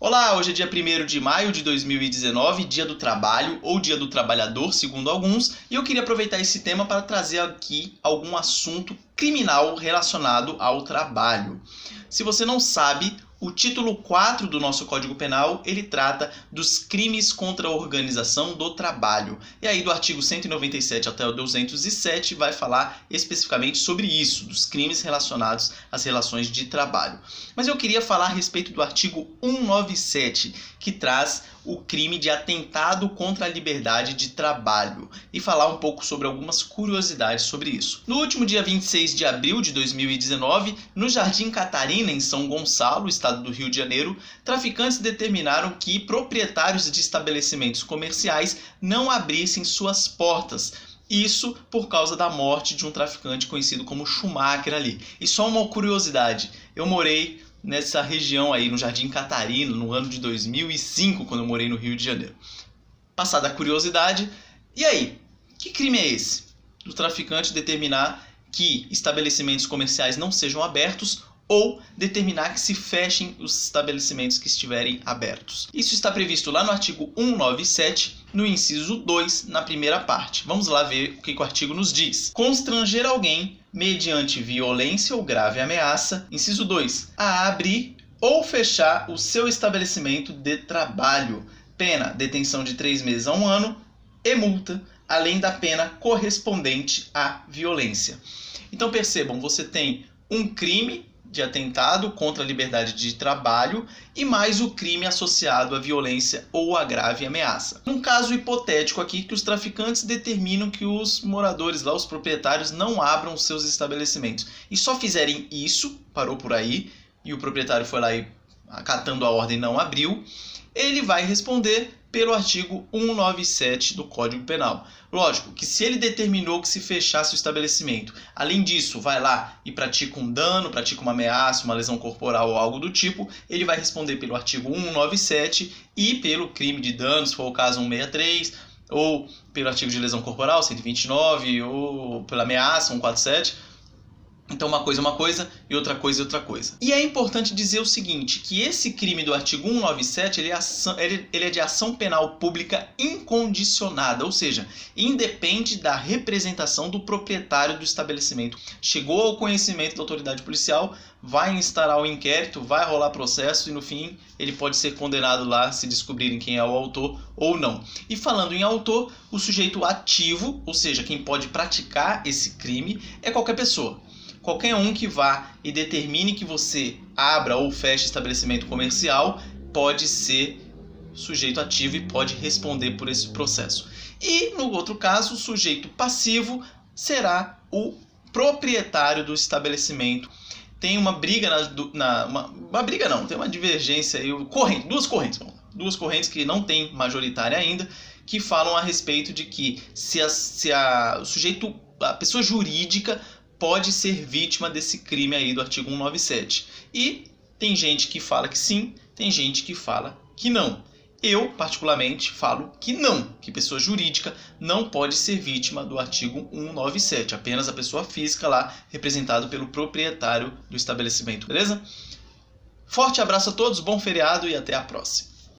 Olá, hoje é dia 1º de maio de 2019, dia do trabalho ou dia do trabalhador, segundo alguns, e eu queria aproveitar esse tema para trazer aqui algum assunto criminal relacionado ao trabalho. Se você não sabe, o título 4 do nosso Código Penal, ele trata dos crimes contra a organização do trabalho. E aí do artigo 197 até o 207 vai falar especificamente sobre isso, dos crimes relacionados às relações de trabalho. Mas eu queria falar a respeito do artigo 197, que traz o crime de atentado contra a liberdade de trabalho, e falar um pouco sobre algumas curiosidades sobre isso. No último dia 26 de abril de 2019, no Jardim Catarina, em São Gonçalo, estado do Rio de Janeiro, traficantes determinaram que proprietários de estabelecimentos comerciais não abrissem suas portas. Isso por causa da morte de um traficante conhecido como Schumacher ali. E só uma curiosidade, eu morei nessa região aí, no Jardim Catarina, no ano de 2005, quando eu morei no Rio de Janeiro. Passada a curiosidade, e aí? Que crime é esse? Do traficante determinar que estabelecimentos comerciais não sejam abertos ou determinar que se fechem os estabelecimentos que estiverem abertos. Isso está previsto lá no artigo 197, no inciso 2, na primeira parte. Vamos lá ver o que o artigo nos diz. Constranger alguém mediante violência ou grave ameaça, inciso 2, a abrir ou fechar o seu estabelecimento de trabalho. Pena, detenção de 3 meses a 1 ano e multa, além da pena correspondente à violência. Então percebam, você tem um crime de atentado contra a liberdade de trabalho e mais o crime associado à violência ou à grave ameaça. Um caso hipotético aqui que os traficantes determinam que os moradores lá, os proprietários, não abram seus estabelecimentos. E só fizerem isso, parou por aí, e o proprietário foi lá e, acatando a ordem, não abriu, ele vai responder pelo artigo 197 do Código Penal. Lógico que se ele determinou que se fechasse o estabelecimento, além disso, vai lá e pratica um dano, pratica uma ameaça, uma lesão corporal ou algo do tipo, ele vai responder pelo artigo 197 e pelo crime de dano, se for o caso 163, ou pelo artigo de lesão corporal, 129, ou pela ameaça, 147. Então uma coisa e outra coisa. E é importante dizer o seguinte, que esse crime do artigo 197 ele é de ação penal pública incondicionada, ou seja, independe da representação do proprietário do estabelecimento. Chegou ao conhecimento da autoridade policial, vai instaurar o inquérito, vai rolar processo e no fim ele pode ser condenado lá se descobrirem quem é o autor ou não. E falando em autor, o sujeito ativo, ou seja, quem pode praticar esse crime, é qualquer pessoa. Qualquer um que vá e determine que você abra ou feche estabelecimento comercial pode ser sujeito ativo e pode responder por esse processo. E no outro caso, o sujeito passivo será o proprietário do estabelecimento. Tem uma briga tem uma divergência aí, duas correntes que não tem majoritária ainda, que falam a respeito de que a pessoa jurídica pode ser vítima desse crime aí do artigo 197. E tem gente que fala que sim, tem gente que fala que não. Eu, particularmente, falo que não, que pessoa jurídica não pode ser vítima do artigo 197, apenas a pessoa física lá, representada pelo proprietário do estabelecimento, beleza? Forte abraço a todos, bom feriado e até a próxima.